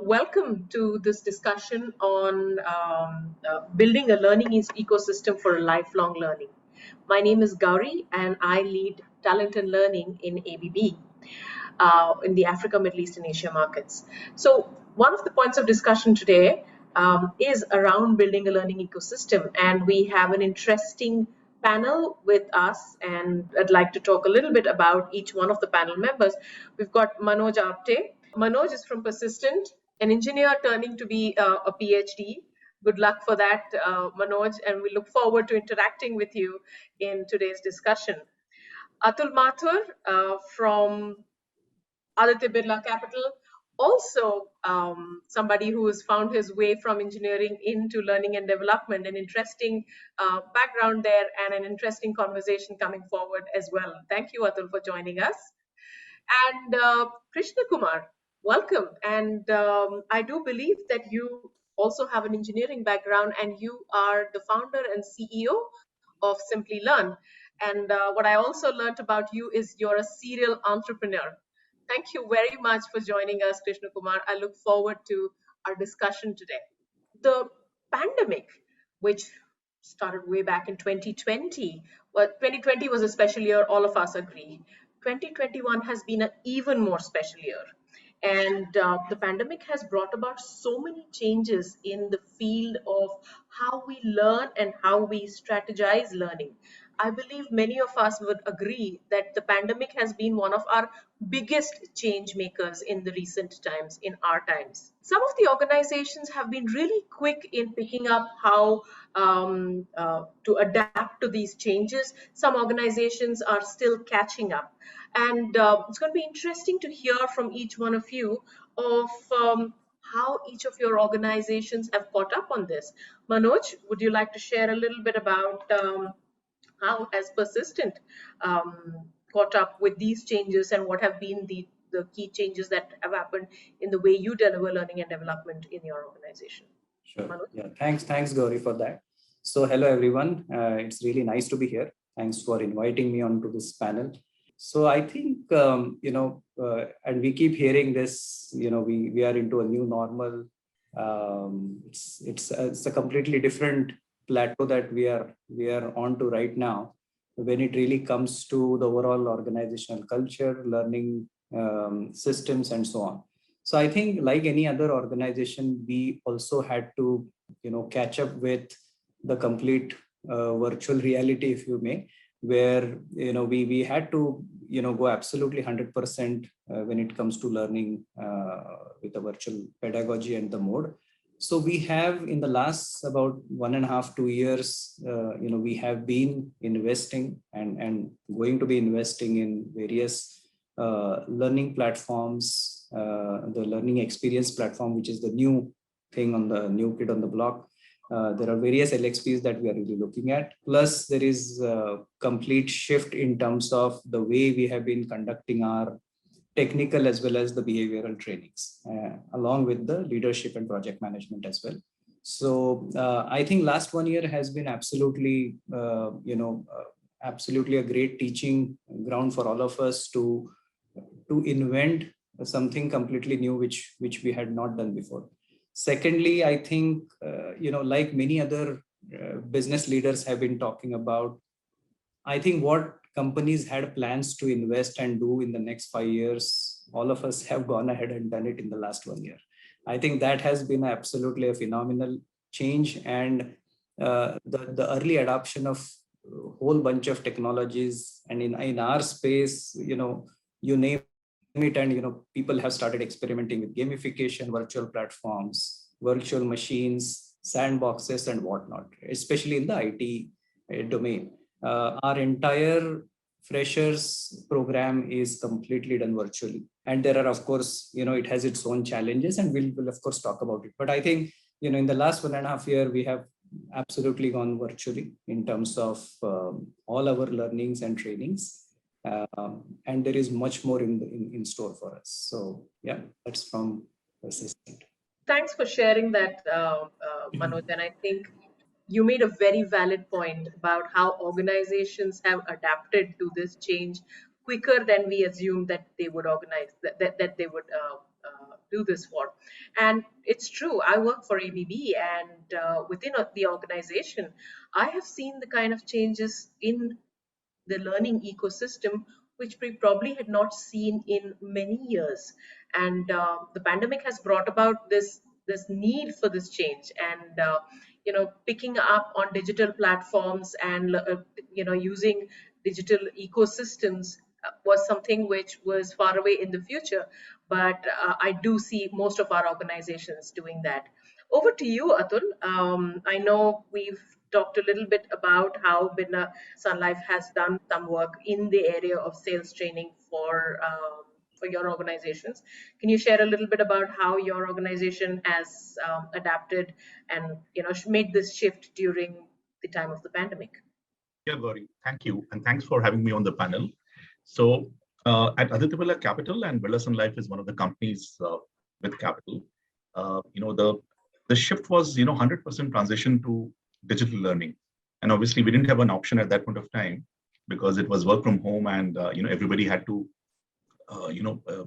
Welcome to this discussion on building a learning ecosystem for lifelong learning. My name is Gowri and I lead talent and learning in ABB in the Africa, Middle East and Asia markets. So one of the points of discussion today is around building a learning ecosystem, and we have an interesting panel with us, and I'd like to talk a little bit about each one of the panel members. We've got Manoj Apte. Manoj is from Persistent, an engineer turning to be a PhD. Good luck for that, Manoj, and we look forward to interacting with you in today's discussion. Atul Mathur from Aditya Birla Capital, also somebody who has found his way from engineering into learning and development, an interesting background there and an interesting conversation coming forward as well. Thank you, Atul, for joining us. And Krishna Kumar, welcome. And I do believe that you also have an engineering background and you are the founder and CEO of Simplilearn. And what I also learned about you is you're a serial entrepreneur. Thank you very much for joining us, Krishna Kumar. I look forward to our discussion today. The pandemic, which started way back in 2020, well, 2020 was a special year, all of us agree. 2021 has been an even more special year. And the pandemic has brought about so many changes in the field of how we learn and how we strategize learning. I believe many of us would agree that the pandemic has been one of our biggest change makers in the recent times, in our times. Some of the organizations have been really quick in picking up how to adapt to these changes. Some organizations are still catching up. And it's going to be interesting to hear from each one of you of how each of your organizations have caught up on this. Manoj, would you like to share a little bit about how has Persistent caught up with these changes and what have been the key changes that have happened in the way you deliver learning and development in your organization? Sure. Manoj? Yeah. Thanks, Gowri, for that. So, hello, everyone. It's really nice to be here. Thanks for inviting me onto this panel. So, I think, and we keep hearing this, we are into a new normal. It's a completely different plateau that we are on to right now when it really comes to the overall organizational culture, learning systems, and so on. So I think, like any other organization, we also had to catch up with the complete virtual reality, if you may, where we had to go absolutely 100% when it comes to learning with the virtual pedagogy and the mode. So we have, in the last about 1.5 to 2 years, we have been investing and going to be investing in various learning platforms, the learning experience platform, which is the new thing on the new kid on the block. There are various LXPs that we are really looking at. Plus, there is a complete shift in terms of the way we have been conducting our technical as well as the behavioral trainings, along with the leadership and project management as well. So I think last 1 year has been absolutely, absolutely a great teaching ground for all of us to invent something completely new, which we had not done before. Secondly, I think, like many other business leaders have been talking about, I think what companies had plans to invest and do in the next 5 years, all of us have gone ahead and done it in the last 1 year. I think that has been absolutely a phenomenal change, and the early adoption of a whole bunch of technologies, and in our space, you name it, and people have started experimenting with gamification, virtual platforms, virtual machines, sandboxes, and whatnot, especially in the IT domain. Our entire freshers program is completely done virtually, and there are, of course, it has its own challenges, and we'll of course talk about it. But I think, in the last 1.5 years, we have absolutely gone virtually in terms of all our learnings and trainings. And there is much more in store for us. So yeah, that's from Persistent. Thanks for sharing that, Manoj. And I think you made a very valid point about how organizations have adapted to this change quicker than we assumed that they would organize, that they would do this for. And it's true, I work for ABB, and within the organization, I have seen the kind of changes in the learning ecosystem which we probably had not seen in many years. And the pandemic has brought about this need for this change, and picking up on digital platforms and using digital ecosystems was something which was far away in the future, but I do see most of our organizations doing that. Over to you, Atul. I know we've talked a little bit about how Birla Sun Life has done some work in the area of sales training for your organizations. Can you share a little bit about how your organization has adapted and made this shift during the time of the pandemic? Yeah, Gowri, thank you. And thanks for having me on the panel. So at Aditya Birla Capital, and Birla Sun Life is one of the companies with capital, the shift was 100% transition to digital learning. And obviously we didn't have an option at that point of time because it was work from home, and everybody had to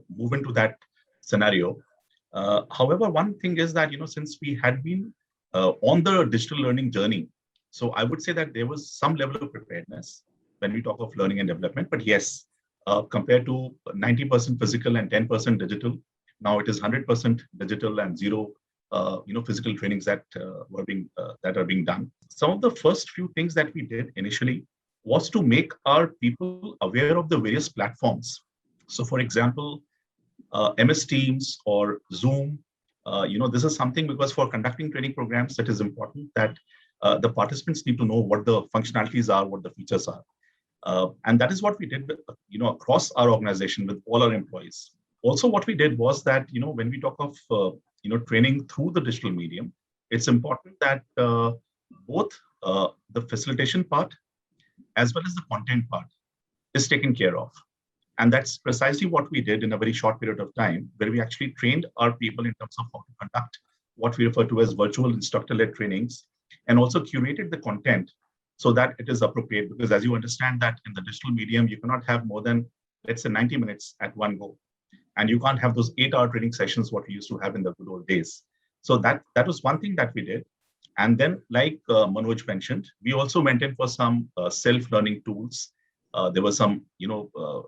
move into that scenario. However, one thing is that since we had been on the digital learning journey, so I would say that there was some level of preparedness when we talk of learning and development. But yes, compared to 90% physical and 10% digital, now it is 100% digital and zero physical trainings that are being done. Some of the first few things that we did initially was to make our people aware of the various platforms. So for example, MS Teams or Zoom, this is something, because for conducting training programs, it is important that the participants need to know what the functionalities are, what the features are. And that is what we did, across our organization with all our employees. Also, what we did was that, when we talk of, training through the digital medium, it's important that both the facilitation part as well as the content part is taken care of. And that's precisely what we did in a very short period of time, where we actually trained our people in terms of how to conduct what we refer to as virtual instructor-led trainings, and also curated the content so that it is appropriate. Because as you understand that in the digital medium, you cannot have more than, let's say, 90 minutes at one go. And you can't have those 8-hour training sessions, what we used to have in the good old days. So that was one thing that we did. And then, like Manoj mentioned, we also went in for some self-learning tools. There were some,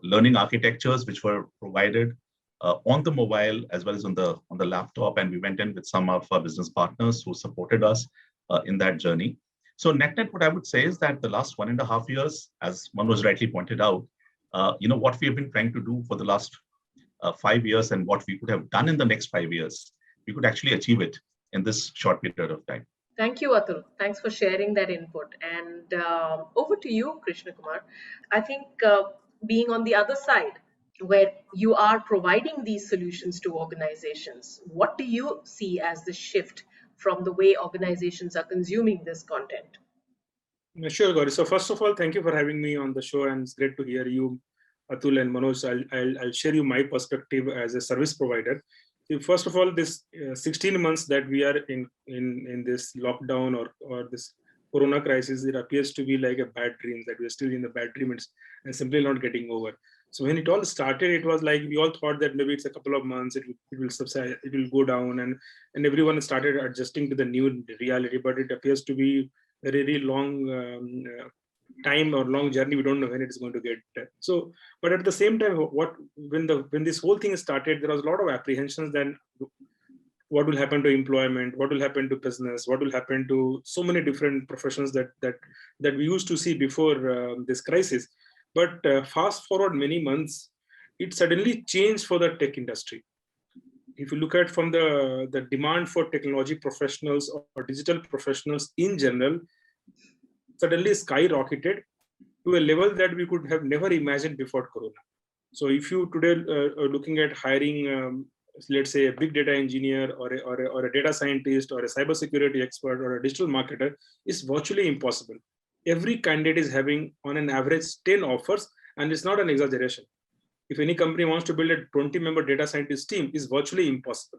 learning architectures which were provided on the mobile as well as on the laptop, and we went in with some of our business partners who supported us in that journey. So net, what I would say is that the last 1.5 years, as Manoj rightly pointed out, what we have been trying to do for the last 5 years and what we could have done in the next 5 years, we could actually achieve it in this short period of time. Thank you, Atul. Thanks for sharing that input. And over to you, Krishna Kumar. I think being on the other side, where you are providing these solutions to organizations, what do you see as the shift from the way organizations are consuming this content? Sure, Gowri. So first of all, thank you for having me on the show, and it's great to hear you, Atul and Manoj. I'll share you my perspective as a service provider. First of all, this 16 months that we are in this lockdown or this corona crisis, it appears to be like a bad dream, that we're still in the bad dream and simply not getting over. So when it all started, it was like we all thought that maybe it's a couple of months, it will subside, it will go down, and everyone started adjusting to the new reality. But it appears to be a really long time or long journey. We don't know when it's going to get. So, but at the same time, when this whole thing started, there was a lot of apprehensions. Then, what will happen to employment? What will happen to business? What will happen to so many different professions that we used to see before this crisis? But fast forward many months, it suddenly changed for the tech industry. If you look at from the demand for technology professionals or digital professionals in general, suddenly skyrocketed to a level that we could have never imagined before Corona. So if you today are looking at hiring, let's say, a big data engineer or a data scientist or a cybersecurity expert or a digital marketer, is virtually impossible. Every candidate is having on an average 10 offers, and it's not an exaggeration. If any company wants to build a 20-member data scientist team, is virtually impossible.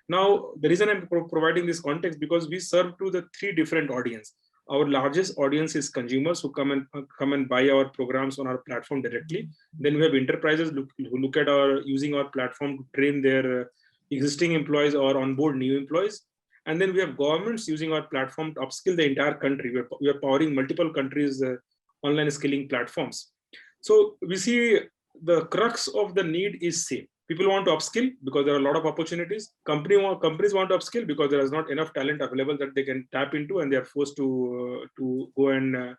Now, the reason I'm providing this context, because we serve to the 3 different audiences. Our largest audience is consumers who come and buy our programs on our platform directly. Then we have enterprises who look at using our platform to train their existing employees or onboard new employees. And then we have governments using our platform to upskill the entire country. We are powering multiple countries' online skilling platforms. So we see the crux of the need is same. People want to upskill because there are a lot of opportunities. Companies want to upskill because there is not enough talent available that they can tap into, and they are forced to go and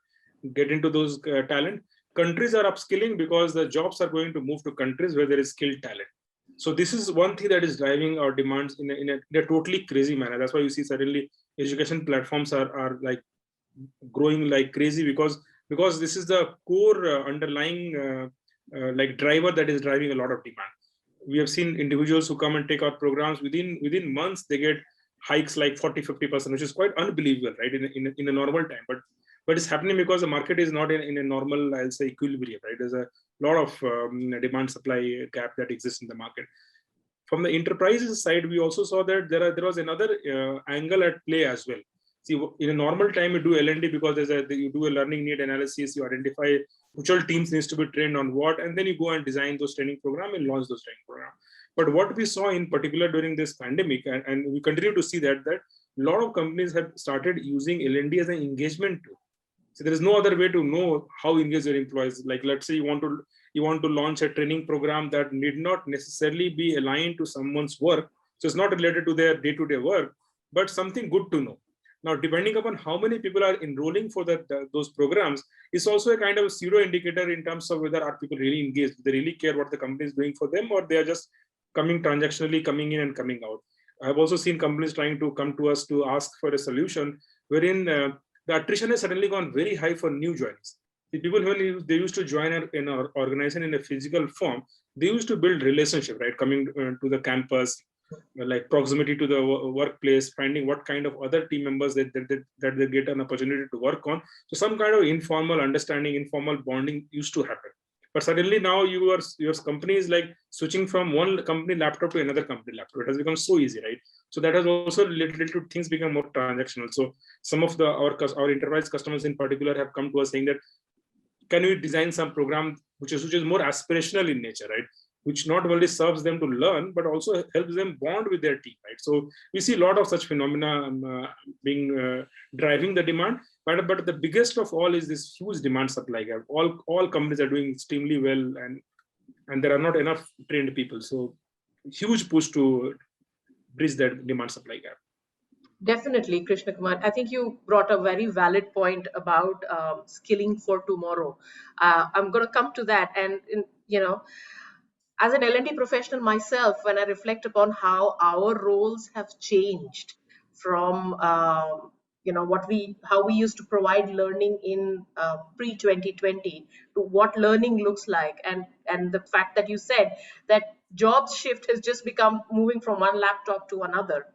get into those talent. Countries are upskilling because the jobs are going to move to countries where there is skilled talent. So this is one thing that is driving our demands in a totally crazy manner. That's why you see suddenly education platforms are like growing like crazy because this is the core underlying like driver that is driving a lot of demand. We have seen individuals who come and take our programs within months, they get hikes like 40-50%, which is quite unbelievable, right? In a normal time, but it's happening because the market is not in a normal, I'll say, equilibrium, right? There's a lot of demand supply gap that exists in the market. From the enterprises side, we also saw that there was another angle at play as well. See, in a normal time, you do L&D because you do a learning need analysis, you identify which all teams needs to be trained on what, and then you go and design those training program and launch those training program. But what we saw in particular during this pandemic, and we continue to see that a lot of companies have started using L&D as an engagement tool. So there is no other way to know how engage your employees. Like, let's say you want to launch a training program that need not necessarily be aligned to someone's work. So it's not related to their day-to-day work, but something good to know. Now, depending upon how many people are enrolling for those programs, it's also a kind of pseudo indicator in terms of whether are people really engaged, they really care what the company is doing for them, or they are just coming transactionally, coming in and coming out. I've also seen companies trying to come to us to ask for a solution wherein the attrition has suddenly gone very high for new joiners. The people when they used to join in our organization in a physical form, they used to build relationship, right? Coming to the campus, like proximity to the workplace, finding what kind of other team members that they get an opportunity to work on. So some kind of informal understanding, informal bonding used to happen. But suddenly now your company is like switching from one company laptop to another company laptop. It has become so easy, right? So that has also led to things become more transactional. So some of our enterprise customers in particular have come to us saying that, can we design some program which is more aspirational in nature, right? Which not only serves them to learn, but also helps them bond with their team, right? So we see a lot of such phenomena being driving the demand. But the biggest of all is this huge demand supply gap. All companies are doing extremely well, and there are not enough trained people. So huge push to bridge that demand supply gap. Definitely, Krishna Kumar. I think you brought a very valid point about skilling for tomorrow. I'm going to come to that, and as an L&D professional myself, when I reflect upon how our roles have changed from how we used to provide learning in pre-2020 to what learning looks like, and the fact that you said that jobs shift has just become moving from one laptop to another.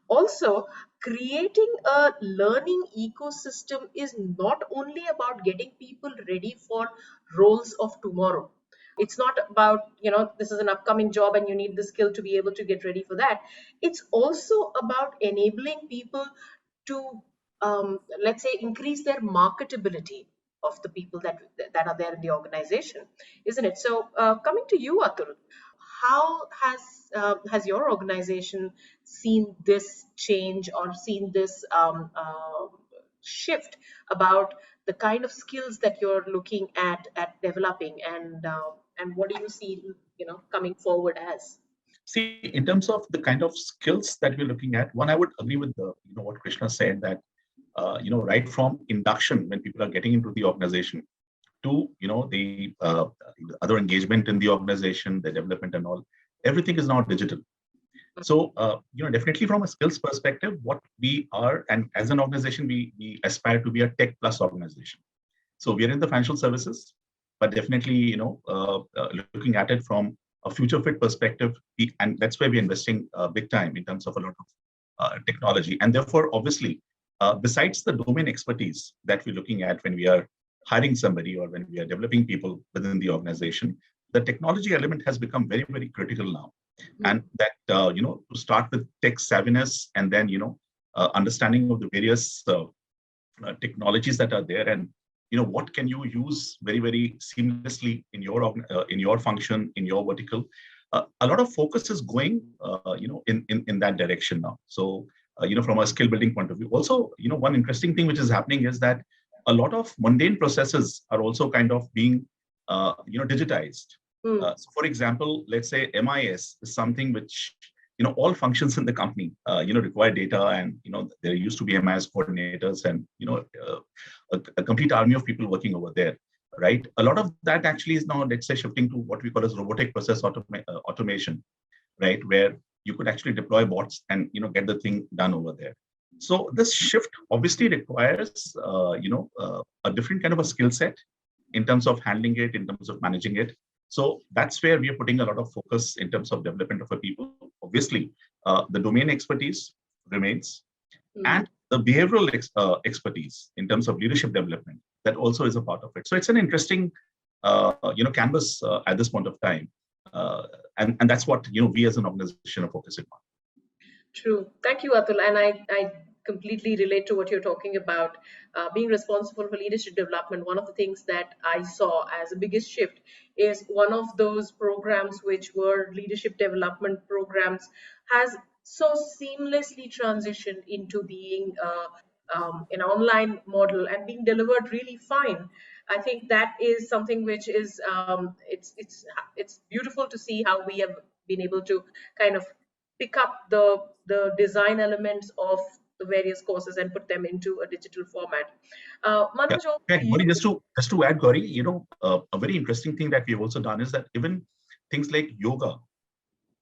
Also, creating a learning ecosystem is not only about getting people ready for roles of tomorrow. It's not about, this is an upcoming job and you need the skill to be able to get ready for that. It's also about enabling people to, let's say, increase their marketability of the people that are there in the organization, isn't it? So coming to you, Atul, how has your organization seen this change or seen this shift about the kind of skills that you're looking at developing, and what do you see coming forward as? See, in terms of the kind of skills that we're looking at, one, I would agree with what Krishna said, that right from induction, when people are getting into the organization, to the other engagement in the organization, the development and all, everything is now digital. So definitely from a skills perspective, what we are, and as an organization, we aspire to be a tech plus organization. So we are in the financial services, but definitely looking at it from a future fit perspective, and that's where we're investing big time in terms of a lot of technology. And therefore, obviously, besides the domain expertise that we're looking at when we are hiring somebody or when we are developing people within the organization, the technology element has become very, very critical now. And that, to start with tech savviness, and then, understanding of the various technologies that are there, and, what can you use very, very seamlessly in your function, in your vertical. a lot of focus is going, in that direction now. So, from a skill building point of view. Also, one interesting thing which is happening is that a lot of mundane processes are also kind of being, digitized. So for example, let's say MIS is something which, all functions in the company, require data, and, there used to be MIS coordinators and, a complete army of people working over there, right? A lot of that actually is now, let's say, shifting to what we call as robotic process automation, right? Where you could actually deploy bots and, get the thing done over there. So this shift obviously requires, a different kind of a skill set in terms of handling it, in terms of managing it. So that's where we are putting a lot of focus in terms of development of our people. Obviously, the domain expertise remains, and the behavioral expertise in terms of leadership development, that also is a part of it. So it's an interesting, canvas at this point of time, and that's what we as an organization are focusing on. True. Thank you, Atul. And I completely relate to what you're talking about. Being responsible for leadership development, one of the things that I saw as the biggest shift is one of those programs which were leadership development programs has so seamlessly transitioned into being an online model and being delivered really fine. I think that is something which is it's beautiful to see how we have been able to kind of pick up the design elements of the various courses and put them into a digital format. Manoj, Gowri, just to add, Gowri, a very interesting thing that we have also done is that even things like yoga,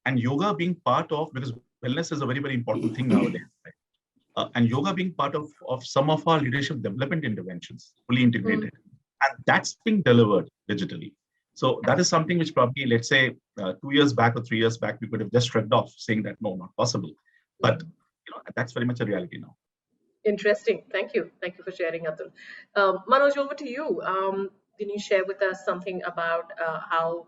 and yoga being part of, because wellness is a very, very important thing nowadays, right? And yoga being part of some of our leadership development interventions, fully integrated, and that's being delivered digitally. So that is something which probably, let's say, 2 years back or 3 years back, we could have just shrugged off, saying that no, not possible. But that's very much a reality now. Interesting. Thank you for sharing, Atul. Manoj, over to you. Can you share with us something about how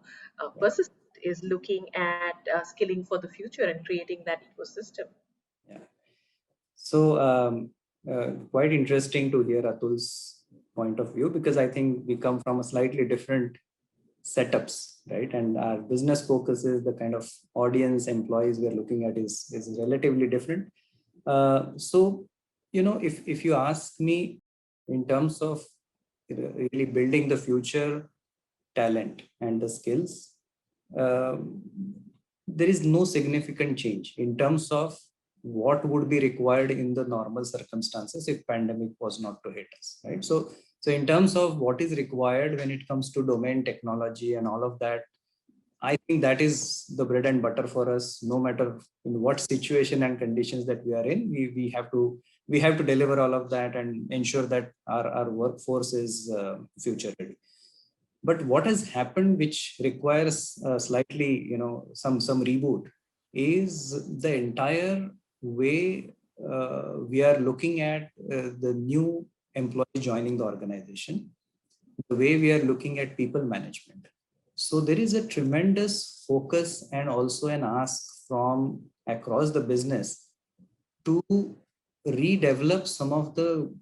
Persistent is looking at skilling for the future and creating that ecosystem? Yeah. So quite interesting to hear Atul's point of view, because I think we come from a slightly different setups, right? And our business focus is the kind of audience, employees we are looking at is relatively different. So, if you ask me in terms of really building the future talent and the skills, there is no significant change in terms of what would be required in the normal circumstances if pandemic was not to hit us, right? So in terms of what is required when it comes to domain technology and all of that, I think that is the bread and butter for us. No matter in what situation and conditions that we are in, we have to deliver all of that and ensure that our workforce is future ready. But what has happened, which requires slightly, some reboot, is the entire way we are looking at the new employee joining the organization, the way we are looking at people management. So there is a tremendous focus and also an ask from across the business to redevelop some of the,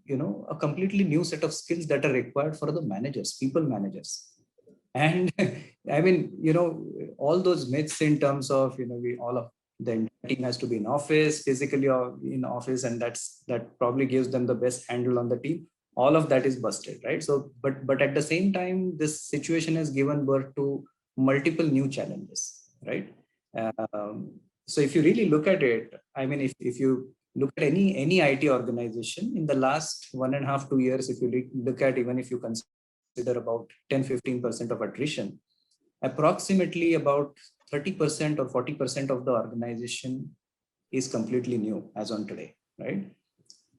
a completely new set of skills that are required for the managers, people managers. And I mean, all those myths in terms of, the entire team has to be in office, physically in office, and that probably gives them the best handle on the team. All of that is busted, right? So, but at the same time, this situation has given birth to multiple new challenges, right? So if you really look at it, I mean, if you look at any IT organization in the last 1.5 to 2 years, if you look at, even if you consider about 10-15% of attrition, approximately about 30% or 40% of the organization is completely new as on today, right?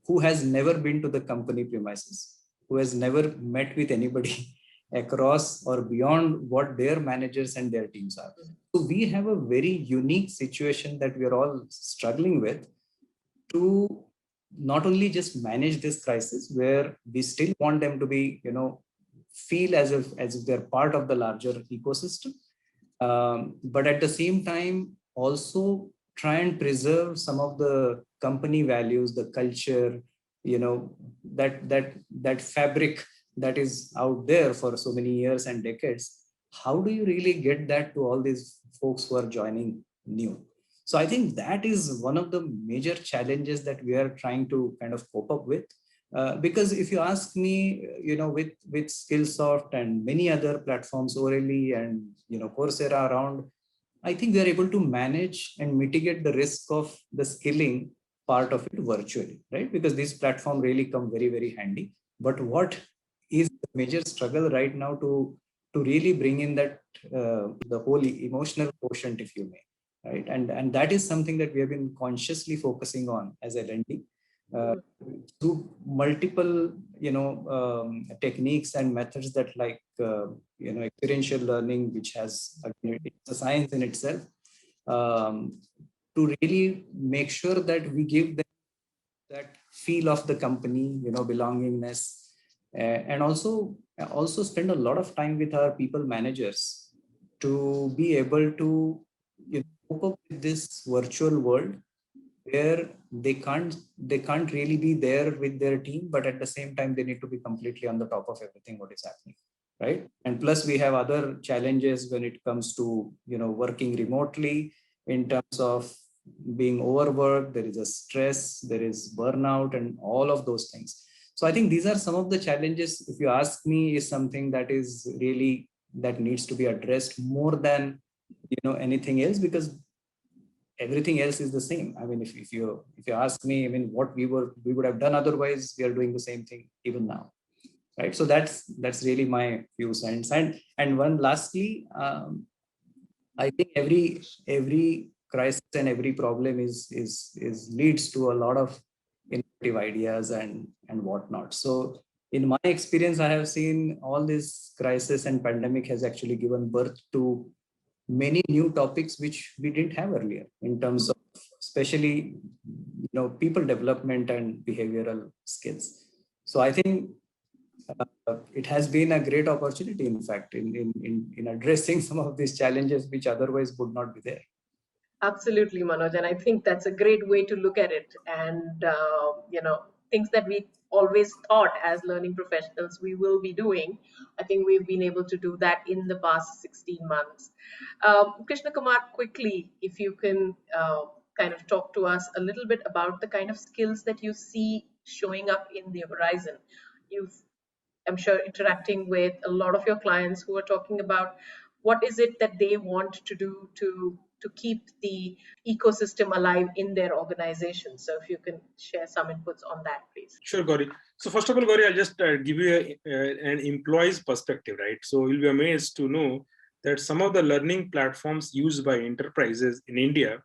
Who has never been to the company premises, who has never met with anybody across or beyond what their managers and their teams are. So we have a very unique situation that we are all struggling with to not only just manage this crisis, where we still want them to be, feel as if they're part of the larger ecosystem, but at the same time also try and preserve some of the company values, the culture, that fabric that is out there for so many years and decades, how do you really get that to all these folks who are joining new? So I think that is one of the major challenges that we are trying to kind of cope up with. Because if you ask me, with Skillsoft and many other platforms, Orally and Coursera around, I think we are able to manage and mitigate the risk of the skilling part of it virtually, right? Because these platforms really come very, very handy. But what is the major struggle right now to really bring in that the whole emotional quotient, if you may, right? And that is something that we have been consciously focusing on as L&D. Through multiple techniques and methods that experiential learning, which has it's a science in itself, to really make sure that we give them that feel of the company, belongingness, and also spend a lot of time with our people managers to be able to cope up with this virtual world where they can't really be there with their team, but at the same time they need to be completely on the top of everything what is happening, right? And plus we have other challenges when it comes to working remotely, in terms of being overworked. There is a stress, there is burnout, and all of those things. So I think these are some of the challenges, if you ask me, is something that is really that needs to be addressed more than anything else, because everything else is the same. I mean, if you ask me, I mean, what we would have done otherwise, we are doing the same thing even now, right? So that's really my few cents. And one lastly, I think every crisis and every problem is leads to a lot of innovative ideas and whatnot. So in my experience, I have seen all this crisis and pandemic has actually given birth to many new topics which we didn't have earlier, in terms of especially people development and behavioral skills. So I think it has been a great opportunity, in fact, in addressing some of these challenges which otherwise would not be there. Absolutely, Manoj, and I think that's a great way to look at it. And things that we always thought as learning professionals we will be doing, I think we've been able to do that in the past 16 months. Krishna Kumar, quickly, if you can kind of talk to us a little bit about the kind of skills that you see showing up in the horizon. I'm sure, interacting with a lot of your clients who are talking about what is it that they want to do to keep the ecosystem alive in their organization. So if you can share some inputs on that, please. Sure, Gowri. So first of all, Gowri, I'll just give you an employee's perspective, right? So you'll be amazed to know that some of the learning platforms used by enterprises in India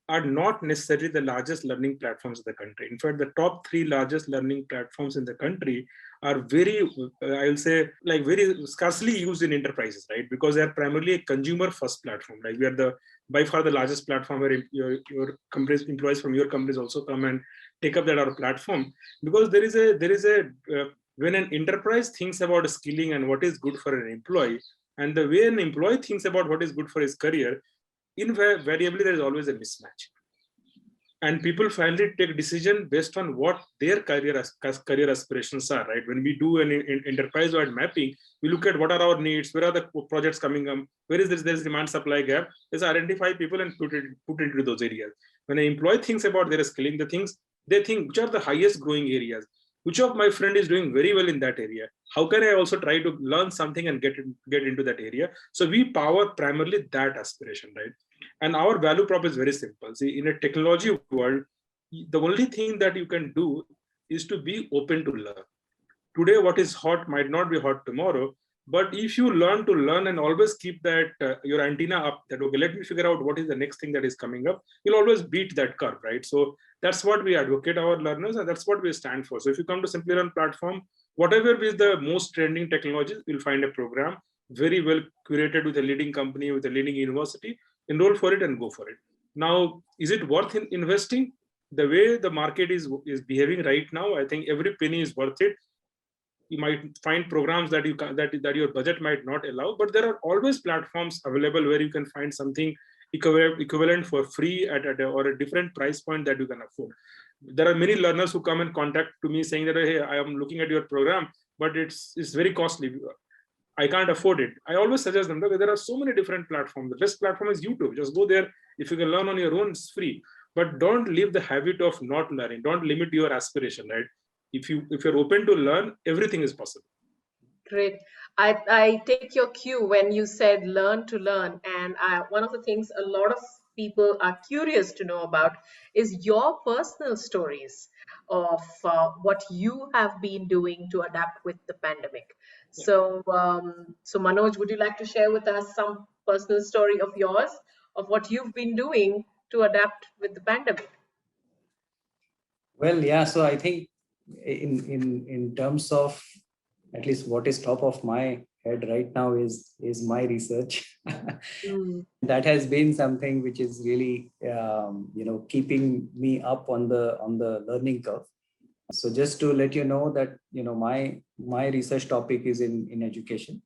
are not necessarily the largest learning platforms in the country. In fact, the top 3 largest learning platforms in the country are very, I will say, like very scarcely used in enterprises, right? Because they are primarily a consumer-first platform. Like we are by far the largest platform where your companies, employees from your companies also come and take up that our platform. Because there is a when an enterprise thinks about skilling and what is good for an employee, and the way an employee thinks about what is good for his career, invariably there is always a mismatch, and people finally take decision based on what their career aspirations are, right? When we do an enterprise-wide mapping, we look at what are our needs, where are the projects coming up, where is there's demand supply gap. Let's identify people and put into those areas. When an employee thinks about their skilling, they think which are the highest growing areas, which of my friend is doing very well in that area, how can I also try to learn something and get into that area. So we power primarily that aspiration, right? And our value prop is very simple. See, in a technology world, the only thing that you can do is to be open to learn. Today, what is hot might not be hot tomorrow. But if you learn to learn and always keep that your antenna up, that okay, let me figure out what is the next thing that is coming up, you'll always beat that curve, right? So that's what we advocate our learners, and that's what we stand for. So if you come to Simplilearn platform, whatever is the most trending technologies, you'll find a program very well curated with a leading company, with a leading university. Enroll for it and go for it. Now, is it worth investing? The way the market is behaving right now, I think every penny is worth it. You might find programs that your budget might not allow, but there are always platforms available where you can find something equivalent for free at or a different price point that you can afford. There are many learners who come and contact to me saying that, hey, I am looking at your program, but it's very costly. I can't afford it, I always suggest them that there are so many different platforms. The best platform is YouTube. Just go there. If you can learn on your own, it's free. But don't leave the habit of not learning. Don't limit your aspiration, right? If you're open to learn, everything is possible. Great. I take your cue when you said learn to learn. And one of the things a lot of people are curious to know about is your personal stories of what you have been doing to adapt with the pandemic. Yeah. So Manoj, would you like to share with us some personal story of yours of what you've been doing to adapt with the pandemic? Well, yeah. So I think in terms of at least what is top of my head right now is my research. That has been something which is really keeping me up on the learning curve. So just to let you know that my research topic is in education.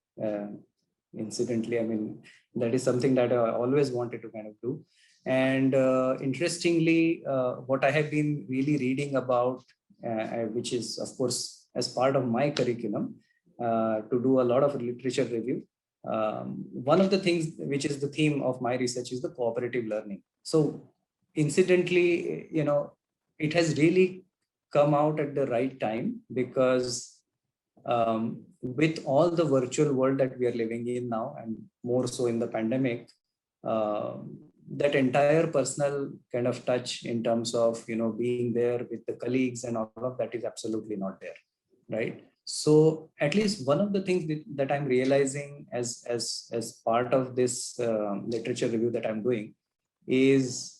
Incidentally, I mean, that is something that I always wanted to kind of do. And interestingly, what I have been really reading about, which is of course as part of my curriculum, to do a lot of literature review. One of the things which is the theme of my research is the cooperative learning. So incidentally, it has really come out at the right time, because with all the virtual world that we are living in now, and more so in the pandemic, that entire personal kind of touch in terms of being there with the colleagues and all of that is absolutely not there, right? So at least one of the things that I'm realizing as part of this literature review that I'm doing is,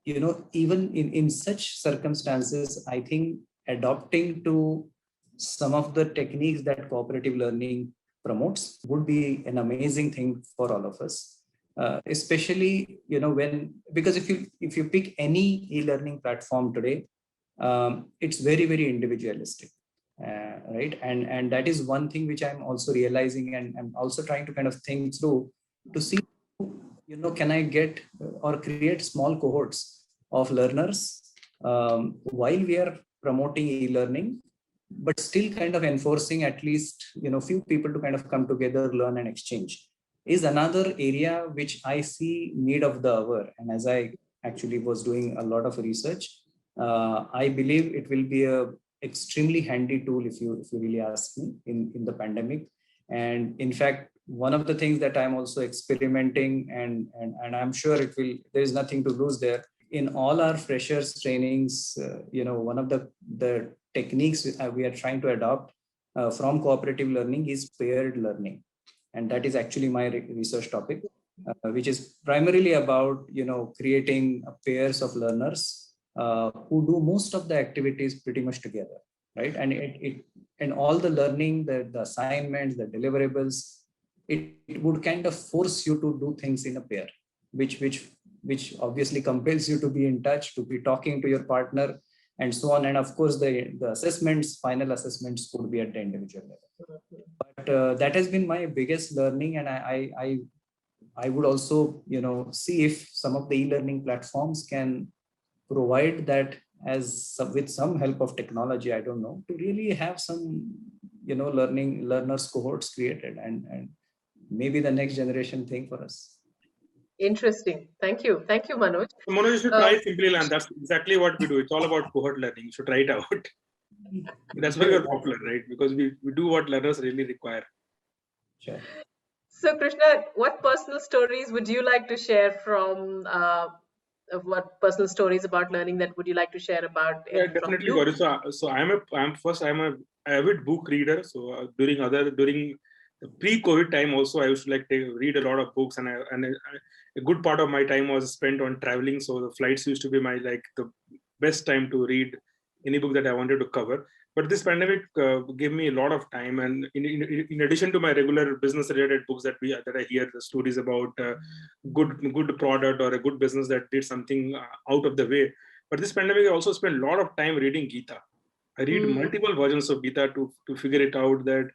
even in such circumstances, I think adopting to some of the techniques that cooperative learning promotes would be an amazing thing for all of us. Especially, because if you pick any e-learning platform today, it's very, very individualistic. Right. And that is one thing which I'm also realizing, and I'm also trying to kind of think through to see, can I get or create small cohorts of learners while we are promoting e-learning, but still kind of enforcing at least, few people to kind of come together, learn and exchange, is another area which I see need of the hour. And as I actually was doing a lot of research, I believe it will be a extremely handy tool if you really ask me in the pandemic. And in fact, one of the things that I'm also experimenting, and I'm sure there is nothing to lose there. In all our freshers trainings, one of the techniques we are trying to adopt from cooperative learning is paired learning. And that is actually my research topic, which is primarily about, creating pairs of learners who do most of the activities pretty much together, right? And all the learning, the assignments, the deliverables, it would kind of force you to do things in a pair, which obviously compels you to be in touch, to be talking to your partner, and so on. And of course, the final assessments could be at the individual level. But that has been my biggest learning, and I would also, see if some of the e-learning platforms can provide that with some help of technology, I don't know, to really have some, learners cohorts created, and maybe the next generation thing for us. Interesting. Thank you, Manoj. Manoj, you should try Simplilearn. That's exactly what we do. It's all about cohort learning. You should try it out. That's why we're popular, right? Because we do what learners really require. Sure. So Krishna, what personal stories would you like to share from what personal stories about learning that would you like to share about? Yeah, definitely, Gowri. So I'm an avid book reader. So during the pre-COVID time also, I used to read a lot of books, and a good part of my time was spent on traveling. So the flights used to be the best time to read any book that I wanted to cover. But this pandemic gave me a lot of time, and in addition to my regular business-related books that I hear the stories about good product or a good business that did something out of the way. But this pandemic, I also spent a lot of time reading Gita. I read multiple versions of Gita to figure it out that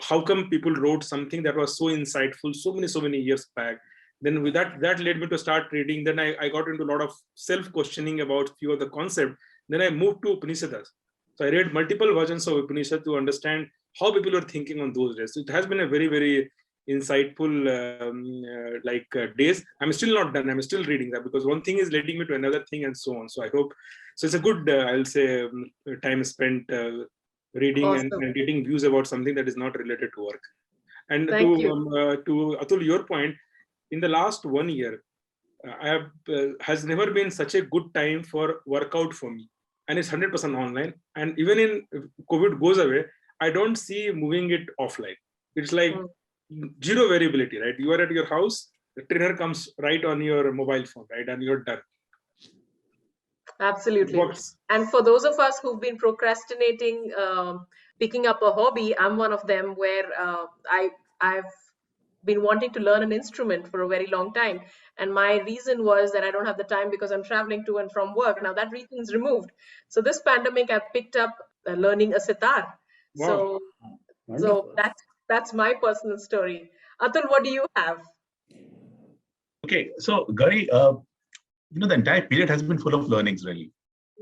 how come people wrote something that was so insightful so many years back. Then with that led me to start reading. Then I got into a lot of self-questioning about few of the concepts. Then I moved to Upanishads. So I read multiple versions of Upanishad to understand how people were thinking on those days. So it has been a very, very insightful days. I'm still not done. I'm still reading that, because one thing is leading me to another thing and so on. So I hope, so it's a good, I'll say, time spent reading and Awesome. getting views about something that is not related to work. And Thank you. to Atul, your point, in the last 1 year, I have has never been such a good time for workout for me, and it's 100% online. And even in COVID goes away, I don't see moving it offline. It's like zero variability, right? You are at your house, the trainer comes right on your mobile phone, right, and you're done. Absolutely. It works. And for those of us who've been procrastinating picking up a hobby, I'm one of them, where I've been wanting to learn an instrument for a very long time. And my reason was that I don't have the time because I'm traveling to and from work. Now that reason is removed. So this pandemic, I picked up learning a sitar. Wow. So that's my personal story. Atul, what do you have? Okay, so Gowri, the entire period has been full of learnings, really.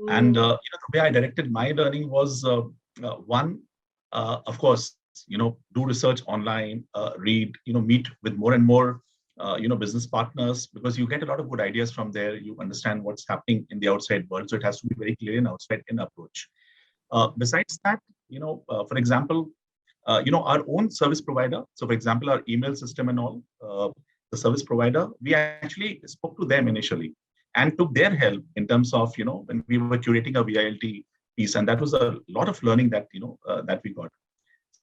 And the way I directed my learning was one, of course, do research online, read, meet with more and more, business partners, because you get a lot of good ideas from there. You understand what's happening in the outside world, so it has to be very clear and outside in approach. Besides that, for example, our own service provider. So, for example, our email system and all, the service provider, we actually spoke to them initially and took their help in terms of, when we were curating a VILT piece, and that was a lot of learning that, that we got.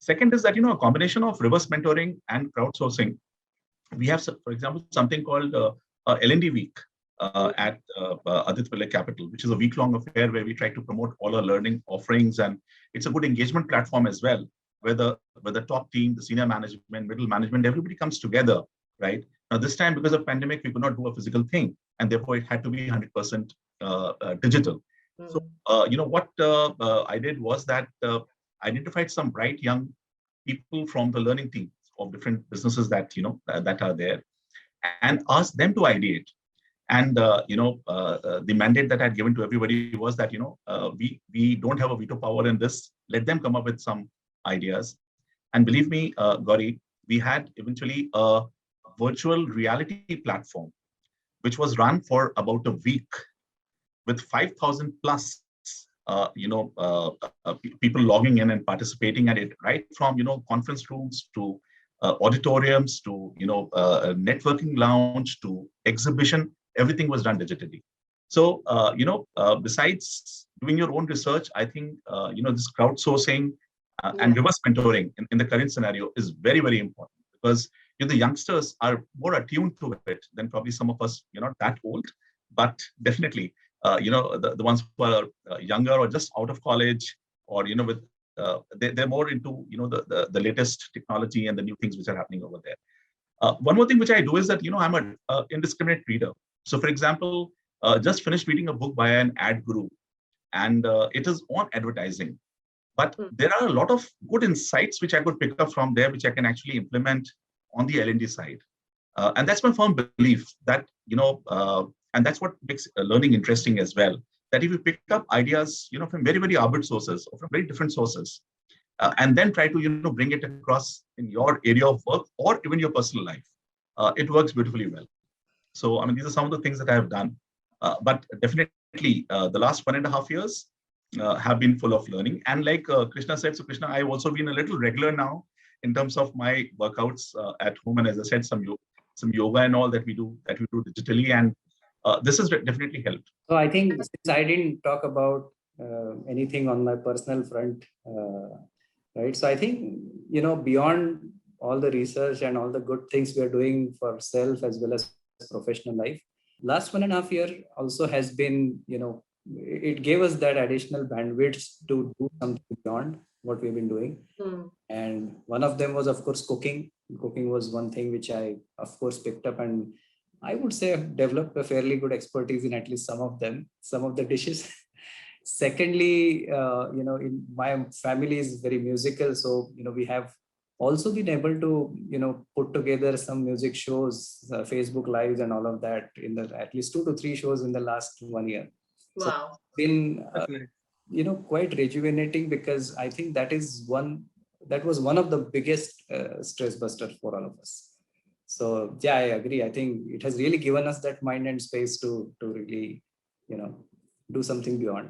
Second is that, a combination of reverse mentoring and crowdsourcing. We have, for example, something called L&D Week at Aditya Capital, which is a week-long affair where we try to promote all our learning offerings, and it's a good engagement platform as well, where the top team, the senior management, middle management, everybody comes together, right? Now, this time, because of pandemic, we could not do a physical thing, and therefore it had to be 100% digital. So, what I did was that identified some bright young people from the learning teams of different businesses that that are there, and asked them to ideate. And the mandate that I had given to everybody was that we don't have a veto power in this. Let them come up with some ideas. And believe me, Gowri, we had eventually a virtual reality platform, which was run for about a week with 5,000 plus people logging in and participating at it, right from conference rooms to auditoriums to networking lounge to exhibition. Everything was done digitally. So besides doing your own research, I think this crowdsourcing and reverse mentoring in the current scenario is very, very important, because the youngsters are more attuned to it than probably some of us. You're not that old, but definitely the ones who are younger or just out of college, or with they're more into the latest technology and the new things which are happening over there. One more thing which I do is that I'm an indiscriminate reader. So, for example, just finished reading a book by an ad guru, and it is on advertising. But there are a lot of good insights which I could pick up from there, which I can actually implement on the L&D side. And that's my firm belief that, and that's what makes learning interesting as well, that if you pick up ideas, from very, very arbit sources or from very different sources, and then try to, bring it across in your area of work or even your personal life, it works beautifully well. So, I mean, these are some of the things that I have done. But definitely, the last 1.5 years have been full of learning. And like Krishna said, so Krishna, I've also been a little regular now in terms of my workouts at home. And as I said, some yoga and all that we do digitally. And this has definitely helped. So I think since I didn't talk about anything on my personal front, right? So I think, beyond all the research and all the good things we are doing for self as well as professional life, last 1.5 years also has been, it gave us that additional bandwidth to do something beyond what we've been doing. And one of them was, of course, cooking. Cooking was one thing which I, of course, picked up, and I would say I've developed a fairly good expertise in at least some of the dishes. Secondly, in my family is very musical. So, we have also been able to, put together some music shows, Facebook Lives and all of that in at least 2 to 3 shows in the last 1 year. Wow. So it's been, quite rejuvenating, because I think that is one that was one of the biggest stress busters for all of us. So yeah, I agree. I think it has really given us that mind and space to really, do something beyond.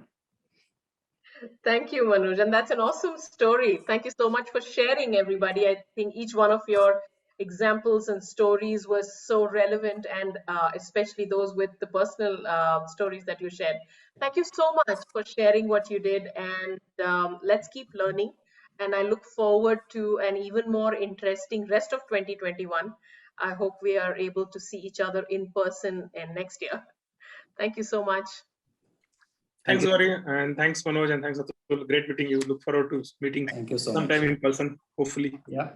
Thank you, Manoj. And that's an awesome story. Thank you so much for sharing, everybody. I think each one of your examples and stories was so relevant, and especially those with the personal stories that you shared. Thank you so much for sharing what you did, and let's keep learning. And I look forward to an even more interesting rest of 2021. I hope we are able to see each other in person next year. Thank you so much. Thanks, Gowri, and thanks, Manoj, and thanks, Atul. Great meeting you. Look forward to meeting Thank you so sometime much. in person, hopefully. Yeah.